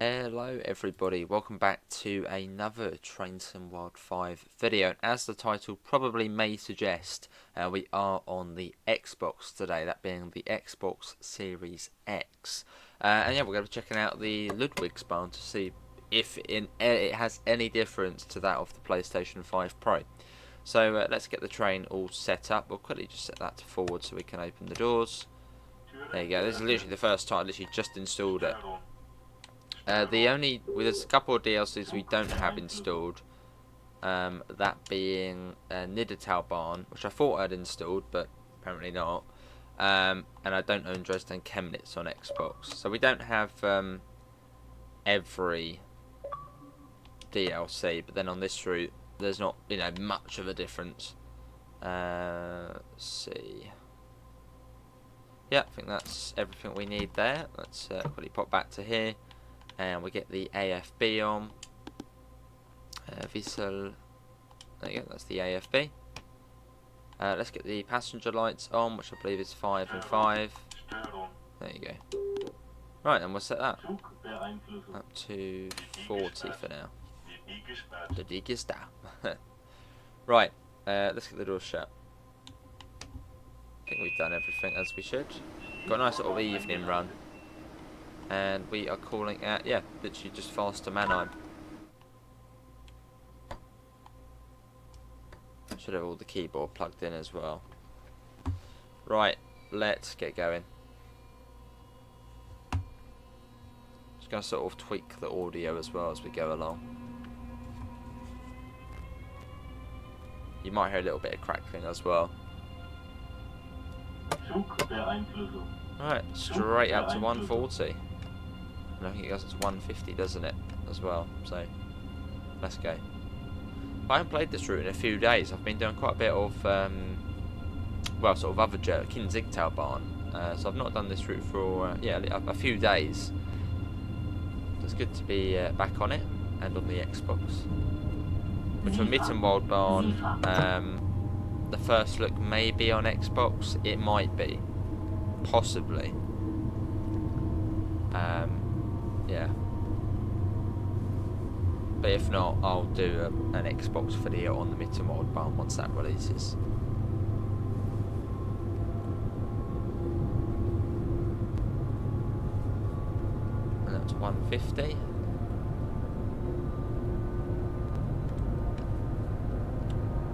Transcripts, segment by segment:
Hello everybody, welcome back to another Train Sim World 5 video. And as the title probably may suggest, we are on the Xbox today, that being the Xbox Series X. And yeah, we're going to be checking out the Ludwigsbahn to see if it has any difference to that of the PlayStation 5 Pro. So let's get the train all set up. We'll quickly just set that to forward so we can open the doors. There you go, this is literally the first time I literally just installed it. There's a couple of DLCs we don't have installed, that being Dovetail, which I thought I'd installed, but apparently not, and I don't own Dresden Chemnitz on Xbox, so we don't have every DLC, but then on this route, there's not, much of a difference. Let's see. Yeah, I think that's everything we need there. Let's quickly pop back to here. And we get the AFB on. Wiesel. There you go, that's the AFB. Let's get the passenger lights on, which I believe is 5 and 5. There you go. Right, and we'll set that up to 40 for now. Ludwigsbahn. Right, let's get the door shut. I think we've done everything as we should. Got a nice little evening run. And we are calling at, yeah, literally just fast to Mannheim. Should have all the keyboard plugged in as well. Right, let's get going. Just going to sort of tweak the audio as well as we go along. You might hear a little bit of crackling as well. Right, straight up to 140. And I think it goes to 150, doesn't it, as well, so let's go. I haven't played this route in a few days. I've been doing quite a bit of, well, sort of other Dovetail, so I've not done this route for, yeah, a few days. So it's good to be back on it, and on the Xbox. Which for Mittenwaldbahn, the first look may be on Xbox, it might be, possibly. Yeah, but if not, I'll do an Xbox video on the Mittenwaldbahn once that releases. And that's 150.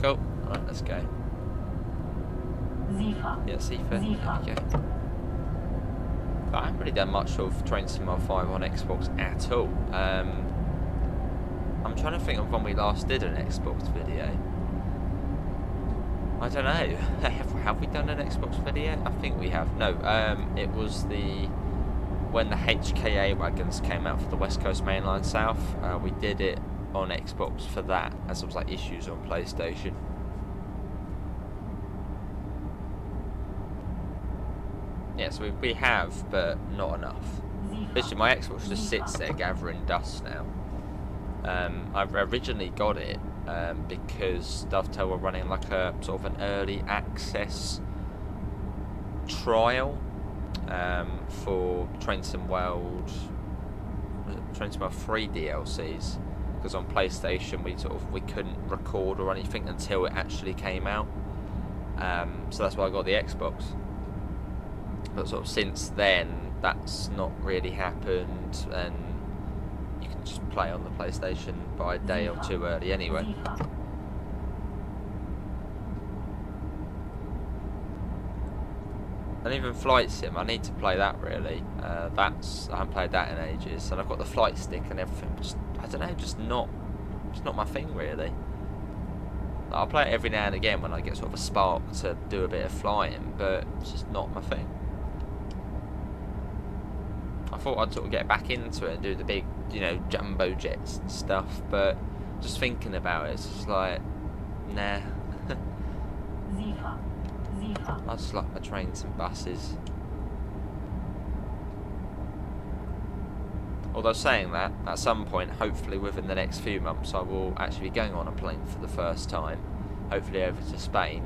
Cool. Alright, let's go. Yeah, Sifa. There we go. I haven't really done much of Train Sim World 5 on Xbox at all. I'm trying to think of when we last did an Xbox video. I don't know. Have we done an Xbox video? I think we have. No, it was when the HKA wagons came out for the West Coast Mainline South. We did it on Xbox for that, as there was like issues on PlayStation. Yeah, so we have, but not enough. Literally, my Xbox just sits there gathering dust now. I originally got it because Dovetail were running like a sort of an early access trial for Train Sim World 3 DLCs. Because on PlayStation we couldn't record or anything until it actually came out. So that's why I got the Xbox. But sort of since then, that's not really happened, and you can just play on the PlayStation by a day or two early anyway. And even Flight Sim, I need to play that really. I haven't played that in ages, and I've got the flight stick and everything. Just, I don't know, just not my thing really. I'll play it every now and again when I get sort of a spark to do a bit of flying, but it's just not my thing. I thought I'd sort of get back into it and do the big, jumbo jets and stuff, but just thinking about it, it's just like, nah. I just like my trains and buses. Although saying that, at some point, hopefully within the next few months, I will actually be going on a plane for the first time, hopefully over to Spain,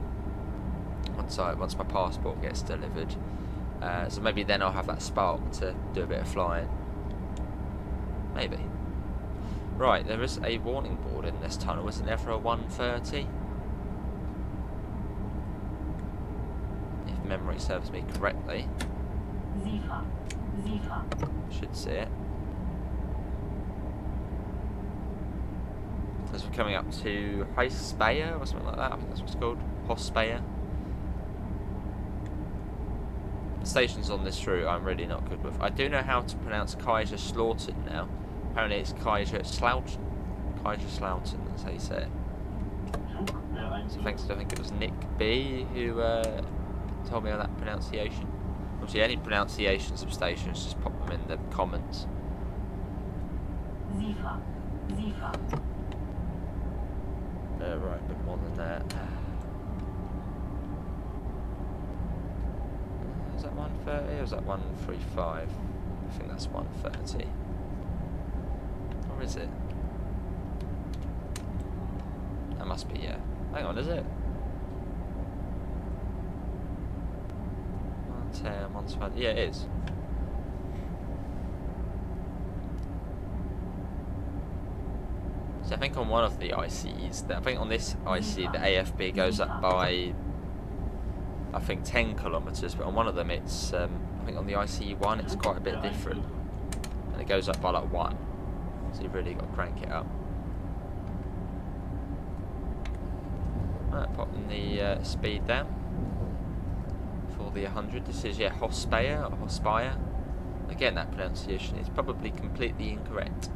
once my passport gets delivered. So maybe then I'll have that spark to do a bit of flying. Maybe. Right, there is a warning board in this tunnel, isn't there, for a 130? If memory serves me correctly. Should see it. As we're coming up to Heissbayer or something like that, I think that's what it's called. Hossbayer. The stations on this route I'm really not good with. I do know how to pronounce Kaiserslautern now. Apparently it's Kaiserslautern. Kaiserslautern, that's how you say it. So thanks to, I think it was Nick B who told me on that pronunciation. Obviously any pronunciations of stations, just pop them in the comments. Right, a bit more than that. Is that 130 or is that 135? I think that's 130. Or is it? That must be, yeah. Hang on, is it? 110, 120. Yeah, it is. So I think on one of the ICs, I think on this IC the AFB goes up by, I think 10 kilometres, but on one of them it's, I think on the IC1 it's quite a bit different, and it goes up by like 1, so you've really got to crank it up. Right, popping the speed down for the 100. This is, yeah, Hossbayer or Hossbayer. Again, that pronunciation is probably completely incorrect.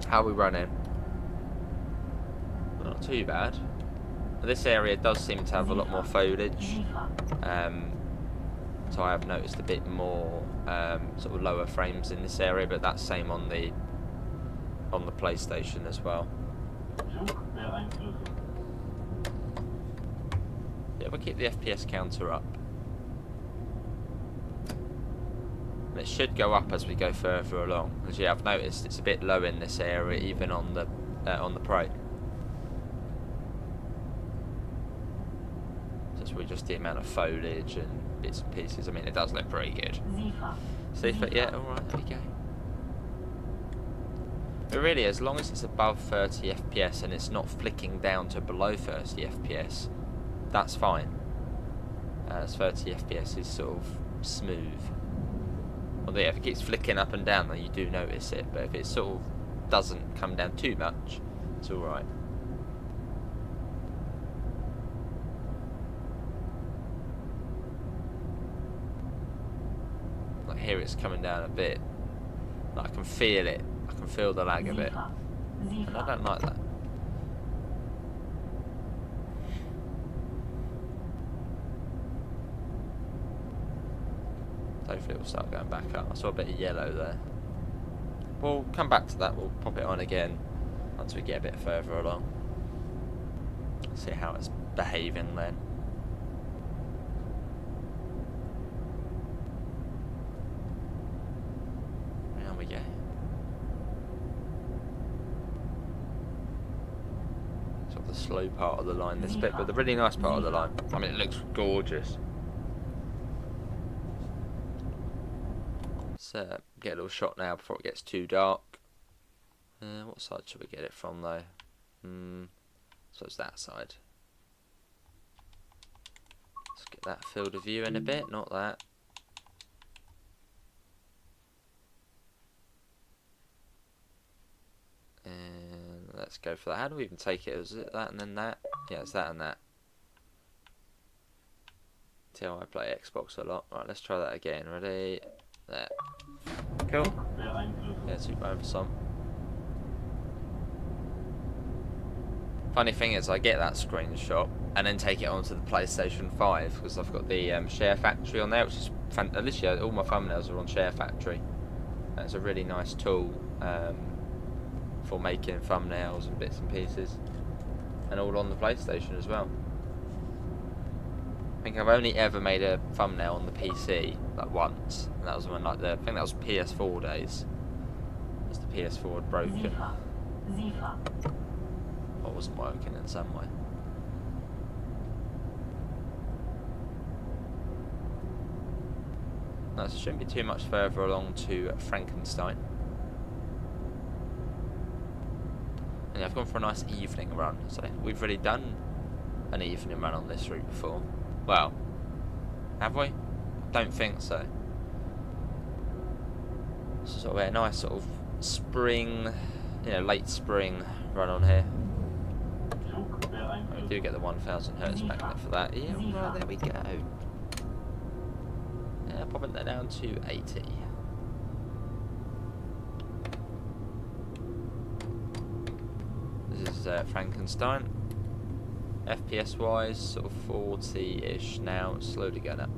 How are we running? Not too bad. This area does seem to have a lot more foliage, so I have noticed a bit more sort of lower frames in this area, but that's same on the PlayStation as well. Yeah, we'll keep the FPS counter up. And it should go up as we go further along, because yeah, I've noticed it's a bit low in this area, even on the Pro. Just the amount of foliage and bits and pieces. I mean, it does look pretty good. See, but yeah, all right, there we go. But really, as long as it's above 30 FPS and it's not flicking down to below 30 FPS, that's fine. As 30 FPS is sort of smooth. Although yeah, if it keeps flicking up and down, then you do notice it. But if it sort of doesn't come down too much, it's all right. Like here, it's coming down a bit. Like I can feel it. I can feel the lag a bit, and I don't like that. Hopefully it will start going back up. I saw a bit of yellow there. We'll come back to that. We'll pop it on again once we get a bit further along. See how it's behaving then. There we go. Sort of the slow part of the line, this bit, but the really nice part of the line. I mean, it looks gorgeous. Get a little shot now before it gets too dark. What side should we get it from though? So it's that side. Let's get that field of view in a bit, not that. And let's go for that. How do we even take it? Is it that and then that? Yeah, it's that and that. See how I play Xbox a lot. Right, let's try that again. Ready? There. Cool. Yeah, too bad for some. Funny thing is, I get that screenshot and then take it onto the PlayStation 5 because I've got the Share Factory on there, which is literally all my thumbnails are on Share Factory. That's a really nice tool for making thumbnails and bits and pieces, and all on the PlayStation as well. I think I've only ever made a thumbnail on the PC like once, and that was when I think that was PS4 days. As the PS4 had broken, or wasn't working in some way. No, so it shouldn't be too much further along to Frankenstein. And yeah, I've gone for a nice evening run. So we've already done an evening run on this route before. Well, have we? Don't think so. So sort of a nice sort of spring, late spring run on here. We do get the 1000 hertz magnet for that. Yeah, well, there we go. Yeah, popping that down to 80. This is Frankenstein. FPS wise, sort of 40-ish now, slowly going up.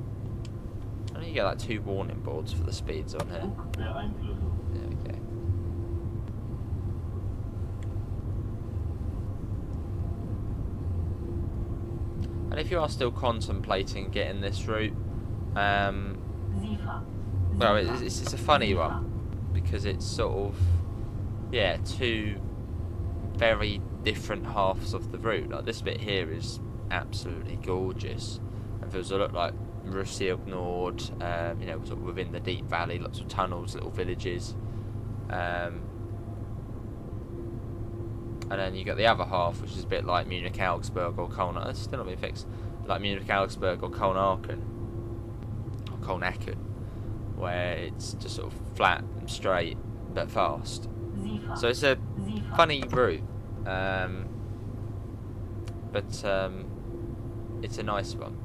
I think you get like 2 warning boards for the speeds on here. There we go. And if you are still contemplating getting this route, well, it's a funny one because it's sort of, yeah, 2 very different halves of the route. Like this bit here is absolutely gorgeous and feels a lot like Russia Nord, sort of within the deep valley, lots of tunnels, little villages, and then you get the other half, which is a bit like Munich Augsburg or Köln. It's still not been fixed. Like Munich Augsburg or Köln-Aachen, or Köln-Aachen, where it's just sort of flat and straight but fast. So it's a funny route, but it's a nice one.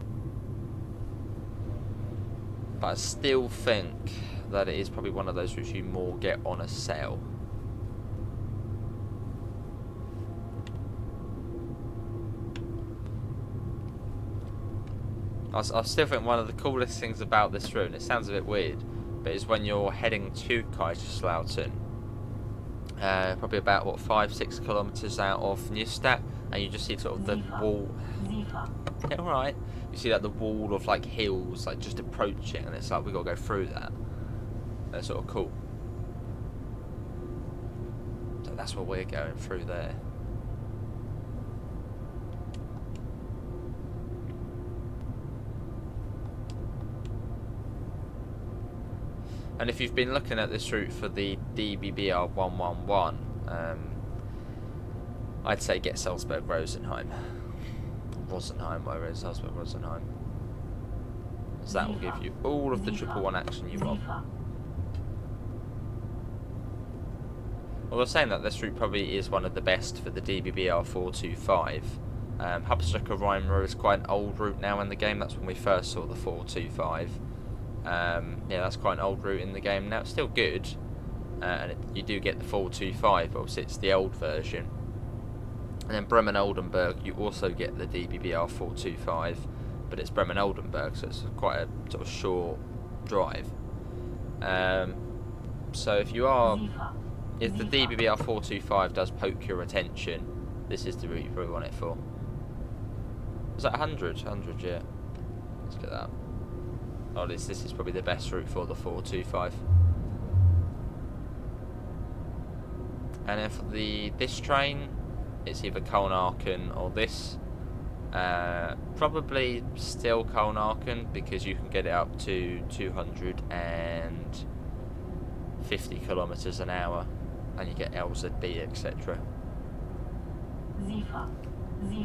But I still think that it is probably one of those routes you more get on a sale. I still think one of the coolest things about this route, and it sounds a bit weird, but is when you're heading to Kaiserslautern, probably about, 5-6 kilometres out of Neustadt, and you just see sort of the wall. Yeah, alright. You see like the wall of like hills, like just approaching, and it's like we got to go through that. That's sort of cool. So that's what we're going through there. And if you've been looking at this route for the DBBR 111, I'd say get Salzburg-Rosenheim. Rosenheim, whatever it is, Salzburg-Rosenheim. So that will give you all of the 111 action you want. Well, I was saying that this route probably is one of the best for the DBBR 425. Hubstrecker Rheinruhr is quite an old route now in the game. That's when we first saw the 425. Yeah, that's quite an old route in the game now. It's still good, and you do get the 425, but obviously it's the old version. And then Bremen-Oldenburg, you also get the DBBR 425, but it's Bremen-Oldenburg, so it's quite a sort of short drive. So if the DBBR 425 does poke your attention, this is the route you probably want it for. Was that 100? 100, yeah. Let's get that. Oh, this is probably the best route for the 425. And then for this train, it's either Köln-Aachen or this. Probably still Köln-Aachen because you can get it up to 250 kilometers an hour, and you get LZB, etc.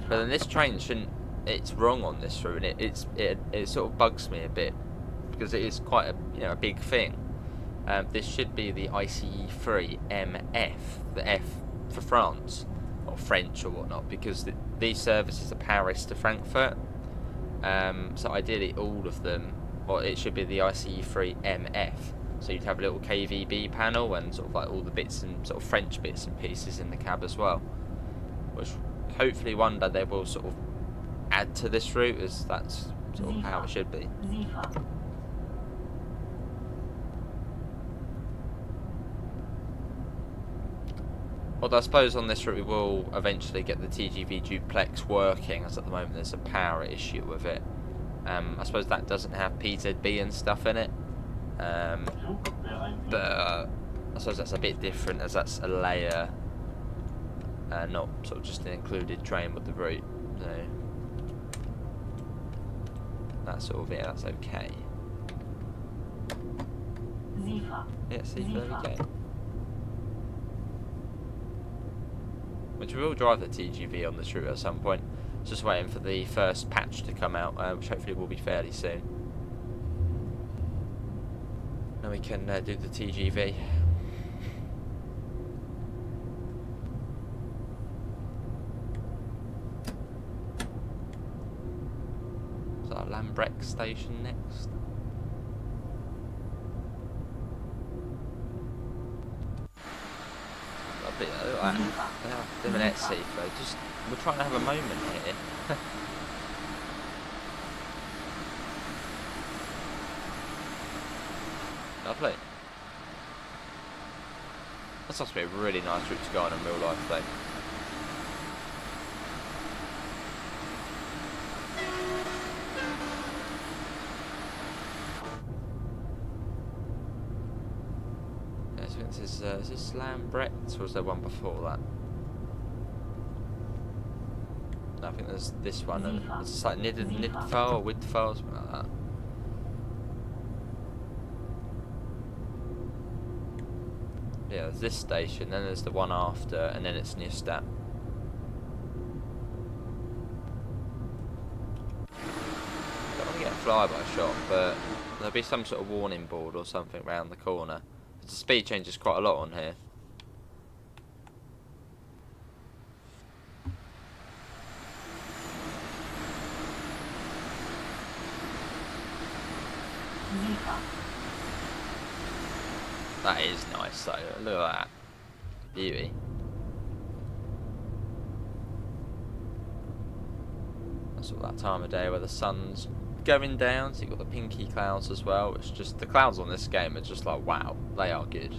But then this train shouldn't. It's wrong on this route, and it sort of bugs me a bit because it is quite a big thing. This should be the ICE3 MF, the F for France or French or whatnot, because these services are Paris to Frankfurt. So ideally, all of them, well, it should be the ICE3 MF. So you'd have a little KVB panel and sort of like all the bits and sort of French bits and pieces in the cab as well, which hopefully one day they will sort of add to this route, as that's sort of how it should be. Although I suppose on this route we will eventually get the TGV duplex working, as at the moment there's a power issue with it. I suppose that doesn't have PZB and stuff in it, but I suppose that's a bit different, as that's a layer, not sort of just an included train with the route. So that's sort of, yeah, that's okay. Yeah, see, there we go. Which we will drive the TGV on this route at some point. Just waiting for the first patch to come out, which hopefully will be fairly soon. Then we can do the TGV. Is that Lambrecht station next? Lovely, look at that. Yeah, doing it safe. Just, we're trying to have a moment here. Lovely. That's supposed to be a really nice route to go on in real life, though. Yeah, so is this Lambrecht, or was there one before that? I think there's this one, and it's like Nidfall or Widfall, something like that. Yeah, there's this station, then there's the one after, and then it's Nystad. Don't want to get a flyby shot, but there'll be some sort of warning board or something round the corner. The speed changes quite a lot on here. That is nice though, look at that. Beauty. That's all that time of day where the sun's going down, so you've got the pinky clouds as well. It's just, the clouds on this game are just like, wow, they are good.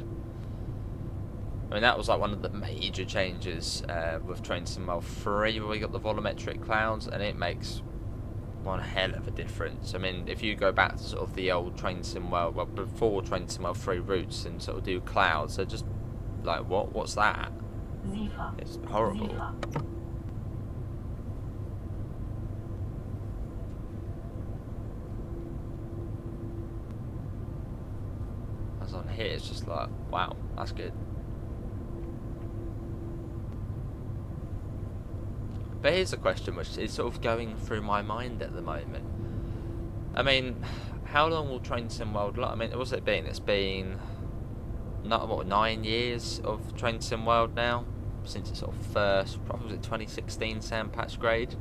I mean, that was like one of the major changes with Train Sim World 3, where we got the volumetric clouds, and it makes one hell of a difference. I mean, if you go back to sort of the old Train Sim World, well, before Train Sim World 3 routes and sort of do clouds, they're just like, what's that? It's horrible. As on here, it's just like, wow, that's good. But here's a question which is sort of going through my mind at the moment. I mean, how long will Train Sim World last? I mean, what's it been? It's been, not what, 9 years of Train Sim World now? Since its sort of first, probably was it 2016 sand patch grade?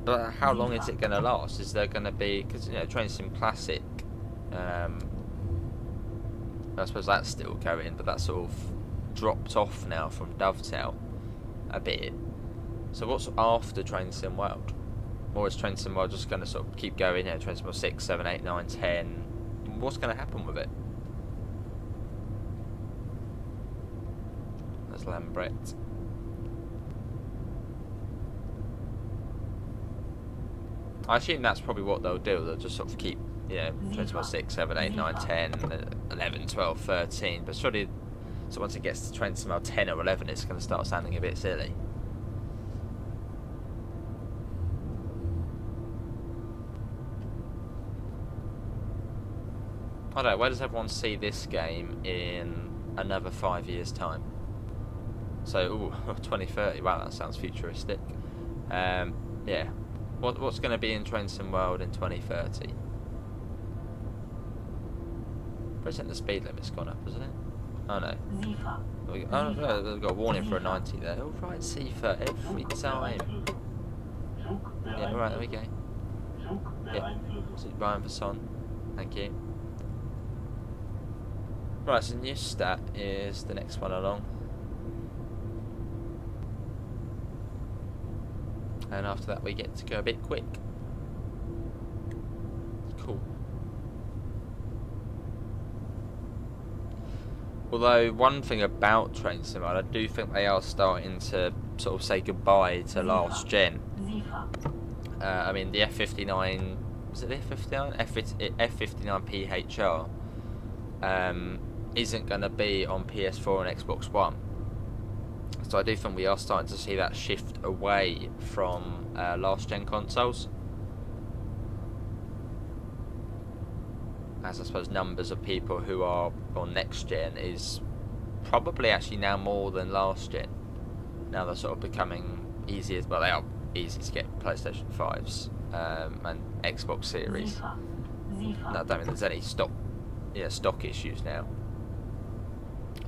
But how long is it going to last? Is there going to be, because, you know, Train Sim Classic, I suppose that's still going, but that sort of dropped off now from Dovetail a bit. So what's after Train Sim World? Or is Train Sim World just going to sort of keep going? You know, Train Sim World 6, 7, 8, 9, 10. What's going to happen with it? That's Lambrecht. I assume that's probably what they'll do. They'll just sort of keep, you know, Train Sim World 6, 7, 8, 9, 10, 11, 12, 13. But surely, so once it gets to Train Sim World 10 or 11, it's going to start sounding a bit silly. I don't know, where does everyone see this game in another 5 years' time? So, ooh, 2030, wow, that sounds futuristic. Yeah. What's going to be in Train Sim World in 2030? Present the speed limit's gone up, isn't it? Oh no. Oh no, we've got a warning for a 90 there. All right, C for every time. Yeah, alright, there we go. Yeah, so Ryan for Son. Thank you. Right, so Nystad is the next one along. And after that we get to go a bit quick. Cool. Although, one thing about Train Sim World, I do think they are starting to sort of say goodbye to last gen. I mean, the F59, was it the F59? F59 PHR isn't going to be on PS4 and Xbox One. So I do think we are starting to see that shift away from last gen consoles. as I suppose numbers of people who are on next gen is probably actually now more than last gen. Now they're sort of becoming easier, well they are easy to get PlayStation 5s and Xbox Series. No, I don't think there's any stock issues now.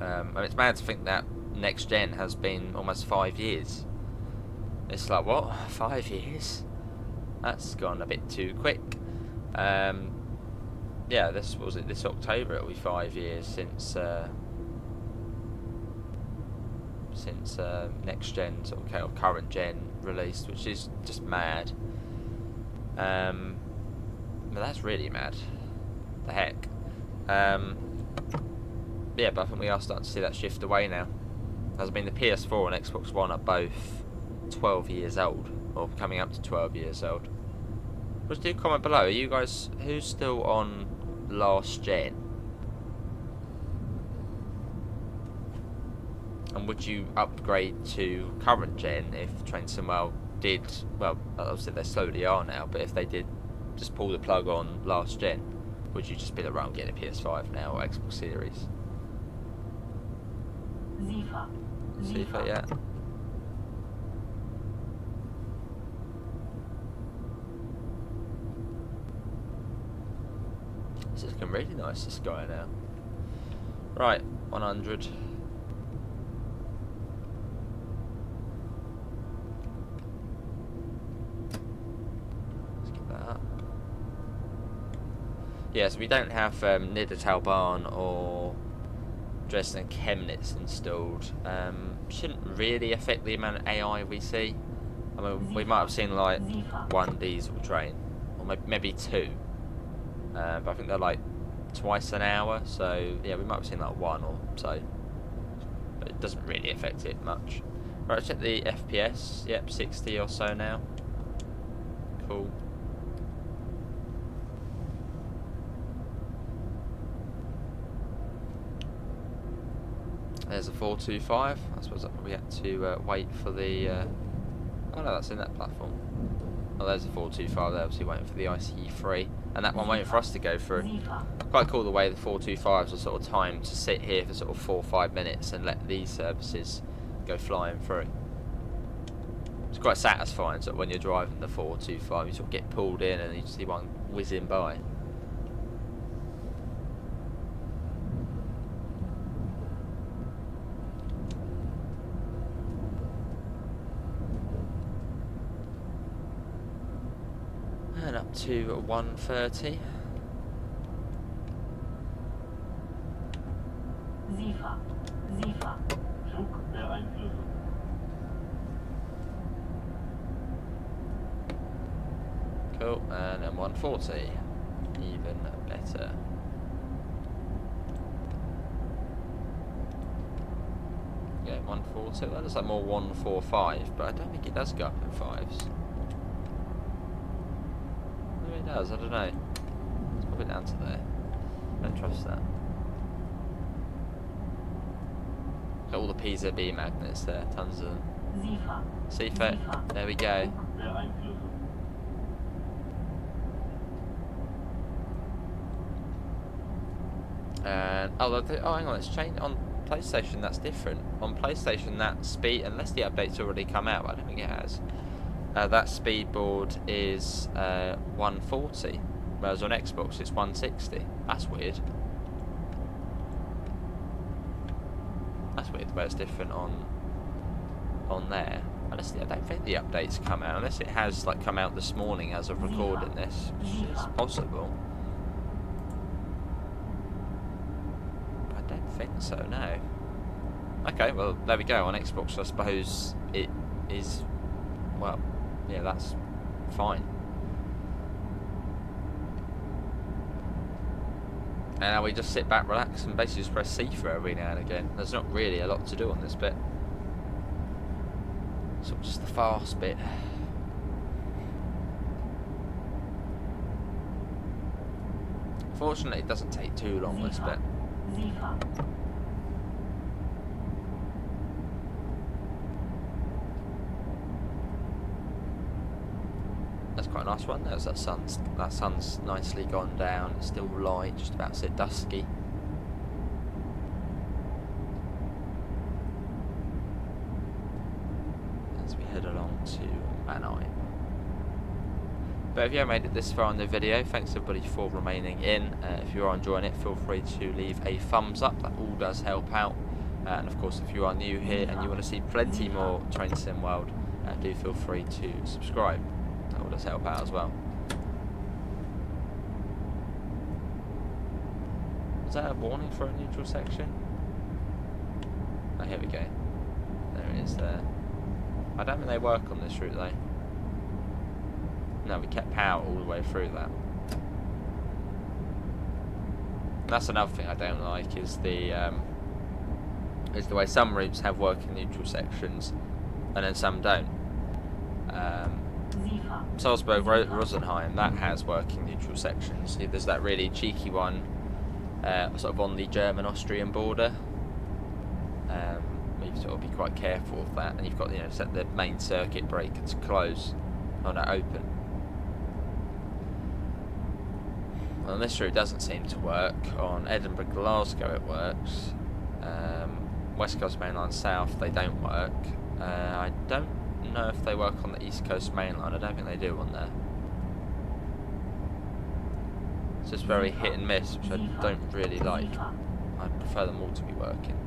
And it's mad to think that next gen has been almost 5 years. It's like, what? 5 years? That's gone a bit too quick. Yeah, this October it'll be 5 years since next gen sort of current gen released, which is just mad. But that's really mad. The heck. Yeah, but I think we are starting to see that shift away now. As I mean, the PS4 and Xbox One are both 12 years old, or coming up to 12 years old. Just do comment below. Are you guys, who's still on last gen? And would you upgrade to current gen if Train Simwell did, well, obviously they slowly are now, but if they did just pull the plug on last gen, would you just be like, right, I'm getting a PS5 now, or Xbox Series? Zifa, yeah. This is looking really nice, this guy now. Right, 100. Let's get that up. Yeah, so we don't have Niedertalbahn or Dresden and Chemnitz installed. Shouldn't really affect the amount of AI we see. I mean, we might have seen like one diesel train, or maybe two. But I think they're like twice an hour, so yeah, we might have seen like one or so. But it doesn't really affect it much. Right, let's check the FPS. Yep, 60 or so now. Cool. There's a 425. I suppose we had to wait for the. Oh no, that's in that platform. Oh, there's a 425 there, obviously waiting for the ICE3. And that one waiting for us to go through. Quite cool the way the 425s are sort of timed to sit here for sort of 4 or 5 minutes and let these services go flying through. It's quite satisfying sort of when you're driving the 425, you sort of get pulled in and you just see one whizzing by. And up to 130. Cool, and then 140. Even better. Yeah, 140. That looks like more 145, but I don't think it does go up in fives. Maybe it does, I don't know. Let's pop it down to there. Don't trust that. Got all the PZB magnets there, tons of them. Zifa, there we go. And oh, hang on, it's changed on PlayStation. That's different. On PlayStation, that speed, unless the update's already come out, I don't think it has. That speed board is 140, whereas on Xbox it's 160. That's weird. That's weird the way it's different on there. Unless I don't think the update's come out. Unless it has like come out this morning as of recording this, which is possible. But I don't think so. No. Okay, well there we go. On Xbox, I suppose it is. Well, yeah, that's fine. And now we just sit back, relax, and basically just press C for every now and again. There's not really a lot to do on this bit. So just the fast bit. Fortunately, it doesn't take too long, this bit. That's quite a nice one. There's that sun's nicely gone down. It's still light, just about to sit dusky. As we head along to Mannheim. But if you haven't made it this far in the video, thanks everybody for remaining in. If you are enjoying it, feel free to leave a thumbs up. That all does help out. And of course, if you are new here and you want to see plenty more Train Sim World, do feel free to subscribe. That will just help out as well. Is that a warning for a neutral section? Oh, here we go. There it is there. I don't think they work on this route though. No, we kept power all the way through that. And that's another thing I don't like is the way some routes have working neutral sections and then some don't. Salzburg Rosenheim, that has working neutral sections. There's that really cheeky one sort of on the German-Austrian border. You've sort of be quite careful of that, and you've got, you know, set the main circuit breaker to close or not open. Well, this route doesn't seem to work. On Edinburgh Glasgow it works. West Coast Main Line South they don't work. I don't know if they work on the East Coast Main Line. I don't think they do on there. It's just very hit and miss, which I don't really like. I prefer them all to be working.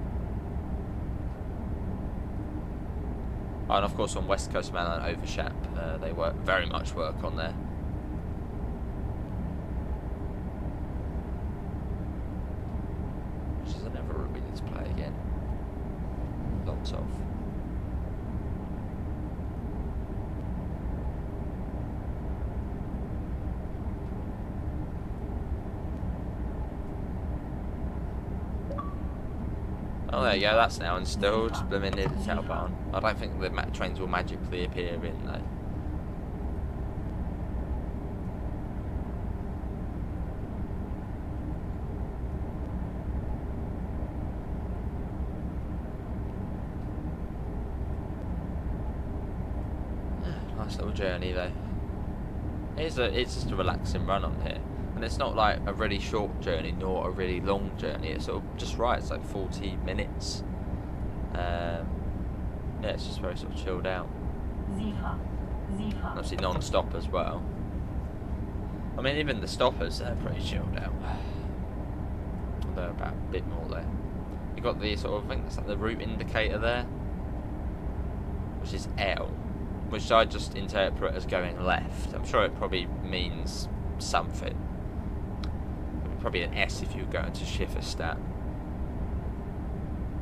Oh, and of course on West Coast Main Line Overshap, they very much work on there. Which is another route we need to play again. Lots of. Oh, there you go, that's now installed. Blooming near the Tailbahn. I don't think the trains will magically appear in though. Nice little journey though. It's just a relaxing run on here. And it's not like a really short journey nor a really long journey. It's sort of just right. It's like 40 minutes. Yeah, it's just very sort of chilled out. Obviously non-stop as well. I mean, even the stoppers, they're pretty chilled out. Although about a bit more there. You've got the sort of, I think that's like the route indicator there, which is L, which I just interpret as going left. I'm sure it probably means something. Probably an S if you were going to Schifferstadt.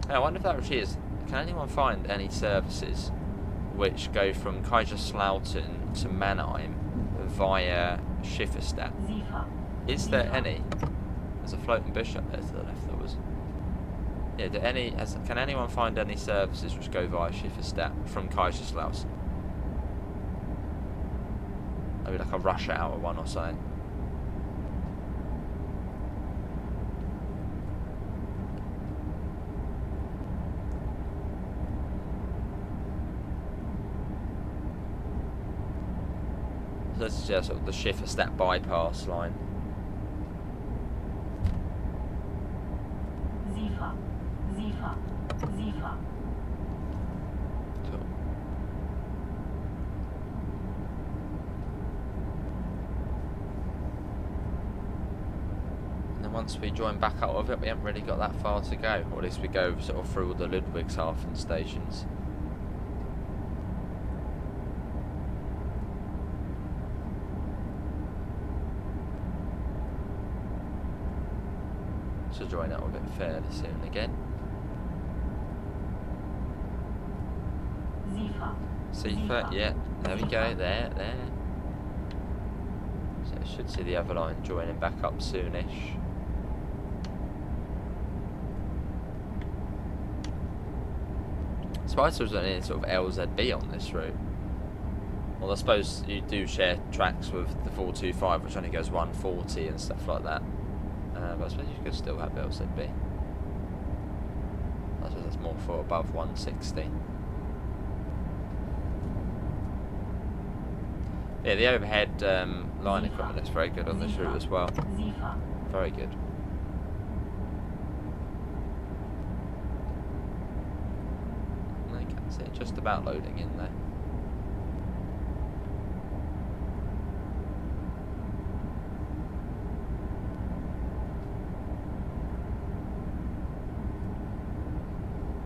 I wonder if that actually is. Can anyone find any services which go from Kaiserslautern to Mannheim via Schifferstadt? Is there any? There's a floating bush up there to the left. There was. Yeah. Can anyone find any services which go via Schifferstadt from Kaiserslautern? Maybe like a rush hour one or something. This is just sort of the Schifferstadt bypass line. Cool. And then once we join back out of it, we haven't really got that far to go, or at least we go sort of through all the Ludwigshafen stations. To join out of it fairly soon again. Seaford, yeah, there we go, there. So I should see the other line joining back up soonish. Surprised there was any sort of LZB on this route. Well, I suppose you do share tracks with the 425, which only goes 140 and stuff like that. But I suppose you could still have LZB. I suppose that's more for above 160. Yeah, the overhead line equipment looks very good on this route as well. Very good. I can see it just about loading in there.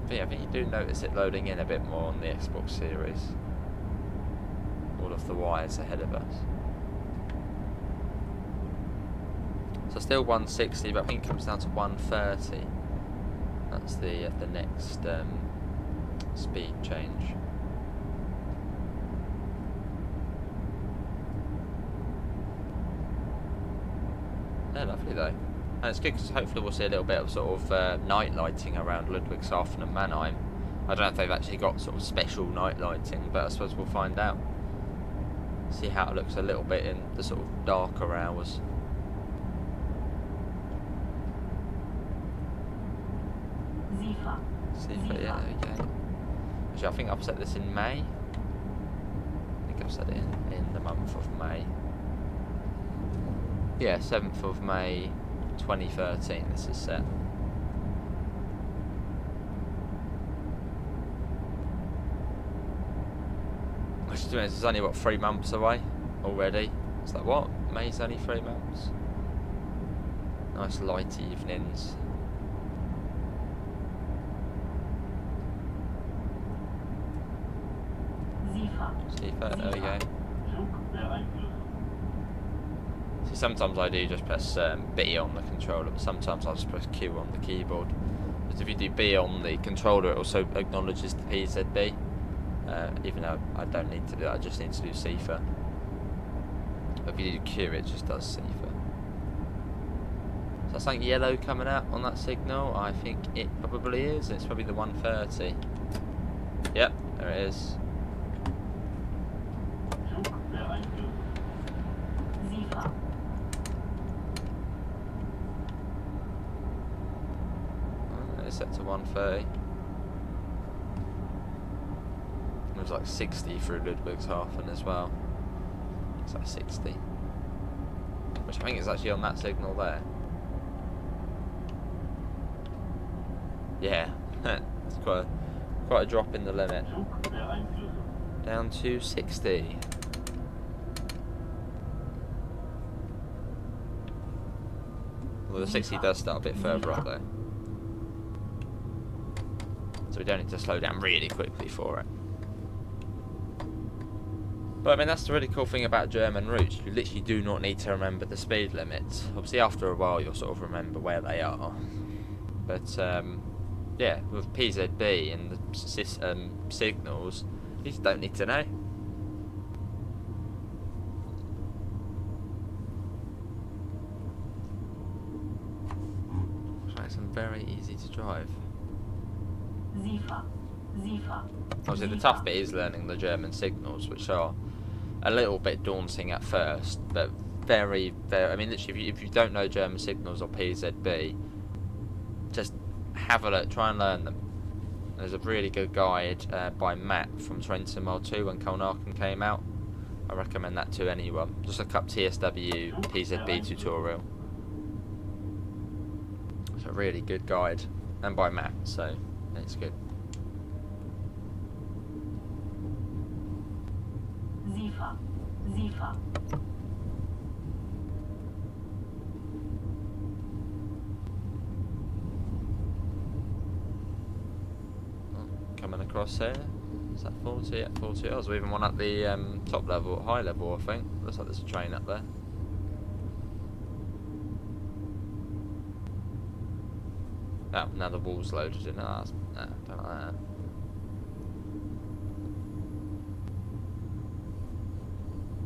But yeah, I think you do notice it loading in a bit more on the Xbox Series. All of the wires ahead of us. So still 160, but I think it comes down to 130. That's the next speed change. Yeah, lovely though. And it's good because hopefully we'll see a little bit of sort of night lighting around Ludwigshafen and Mannheim. I don't know if they've actually got sort of special night lighting, but I suppose we'll find out. See how it looks a little bit in the sort of darker hours. Zifa, yeah, there we go. Actually, I think I've set this in May. I think I've set it in the month of May. Yeah, 7th of May 2013 this is set. Which is only, what, 3 months away already? It's like, what? May's only 3 months? Nice light evenings. Zifa, there we go. See, sometimes I do just press B on the controller, but sometimes I just press Q on the keyboard. Because if you do B on the controller, it also acknowledges the PZB. Even though I don't need to do that, I just need to do Zifa. If you do Q, it just does Zifa. So that's something yellow coming out on that signal. I think it probably is. It's probably the 130. Yep, there it is. It's set to 130. It was like 60 through Ludwigshafen as well. It's like 60. Which I think is actually on that signal there. Yeah, it's quite a drop in the limit. Down to 60. Well, the 60 does start a bit further up there. So we don't need to slow down really quickly for it. But I mean, that's the really cool thing about German routes. You literally do not need to remember the speed limits. Obviously, after a while, you'll sort of remember where they are. But yeah, with PZB and the signals, you just don't need to know. Which makes them very easy to drive. Obviously, the tough bit is learning the German signals, which are a little bit daunting at first, but very, very. I mean, literally, if you don't know German signals or PZB, just have a look, try and learn them. There's a really good guide by Matt from Trenton Mile 2 when Kolnaken came out. I recommend that to anyone. Just look up TSW PZB tutorial. It's a really good guide, and by Matt, so it's good. Zifa. Coming across here. Is that 40? Yeah, 40. Oh, there's even one at the top level, high level, I think. Looks like there's a train up there. Oh, now the wall's loaded in. Oh, don't like that.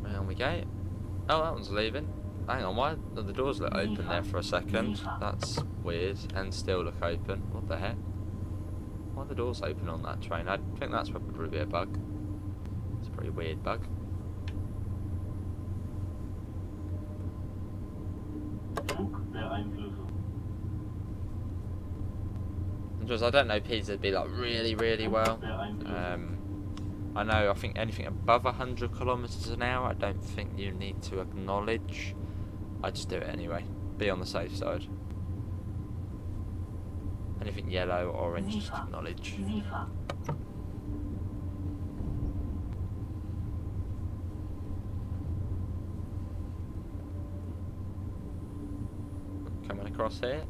There we go. Oh, that one's leaving. Hang on, why did the doors look open there for a second? That's weird. And still look open. What the heck? Why are the doors open on that train? I think that's probably a bug. It's a pretty weird bug. Because I don't know PZB like really well. I know, I think anything above 100 kilometers an hour, I don't think you need to acknowledge. I just do it anyway. Be on the safe side. Anything yellow or orange, just acknowledge. Coming across here.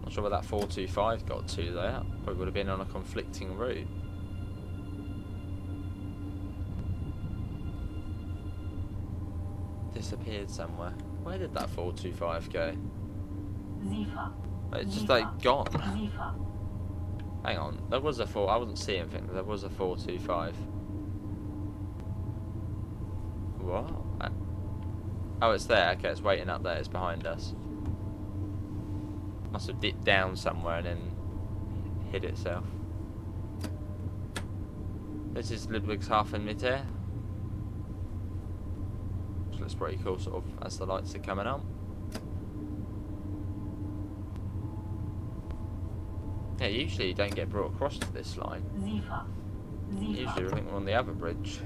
Not sure where that 425 got to there. Probably would have been on a conflicting route. Disappeared somewhere. Where did that 425 go? It's just like gone. Hang on, there was a 4. I wasn't seeing anything. There was a 425. What? Oh, it's there. Okay, it's waiting up there. It's behind us. Must have dipped down somewhere and then hid itself. This is Ludwigshafen Mitte. Which looks pretty cool, sort of, as the lights are coming on. Yeah, usually you don't get brought across to this line. Usually I think we're on the other bridge.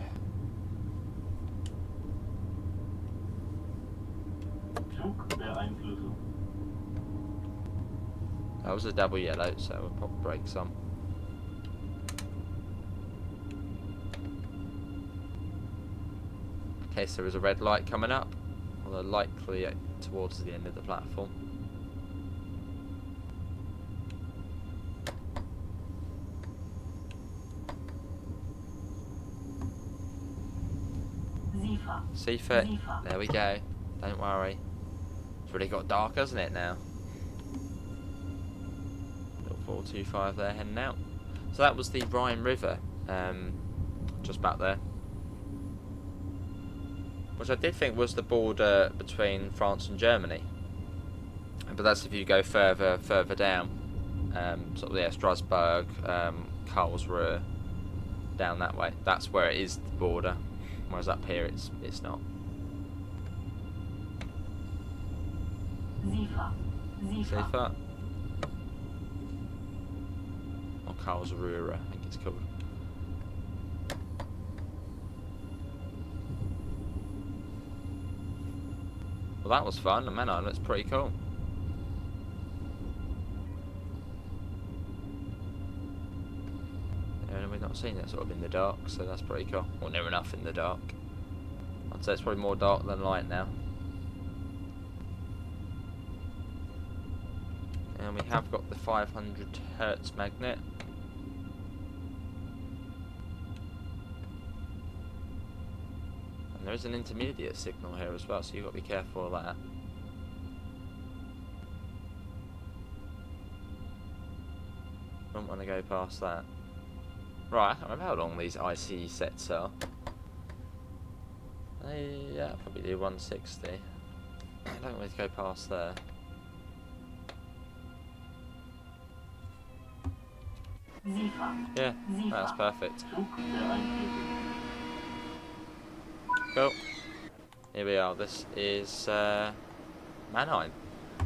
That was a double yellow, so we'll pop brakes on. In case there is a red light coming up, although likely towards the end of the platform. Seafoot, there we go. Don't worry. It's really got dark, hasn't it, now? Little 425 there heading out. So that was the Rhine River, just back there. Which I did think was the border between France and Germany. But that's if you go further down. Sort of, yeah, Strasbourg, Karlsruhe, down that way. That's where it is the border. Whereas up here it's not. Seefahrt. Or Karlsruhe, I think it's called. Well, that was fun. The Menai looks pretty cool. We've not seen it sort of in the dark, so that's pretty cool. Or near enough in the dark. I'd say it's probably more dark than light now. And we have got the 500 Hertz magnet. And there is an intermediate signal here as well, so you've got to be careful of that. Don't want to go past that. Right, I can't remember how long these IC sets are. Yeah, probably do 160. I don't want to go past there. Yeah, that's perfect. Cool. Here we are. This is Mannheim.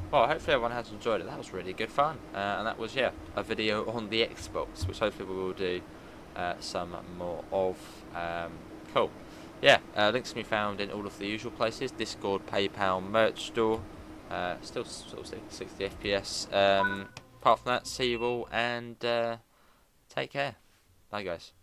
Well, hopefully everyone has enjoyed it. That was really good fun. And that was, yeah, a video on the Xbox, which hopefully we will do some more of. Cool. Yeah, links can be found in all of the usual places. Discord, PayPal, merch store. Still sort of 60 FPS. Apart from that, see you all and take care. Bye, guys.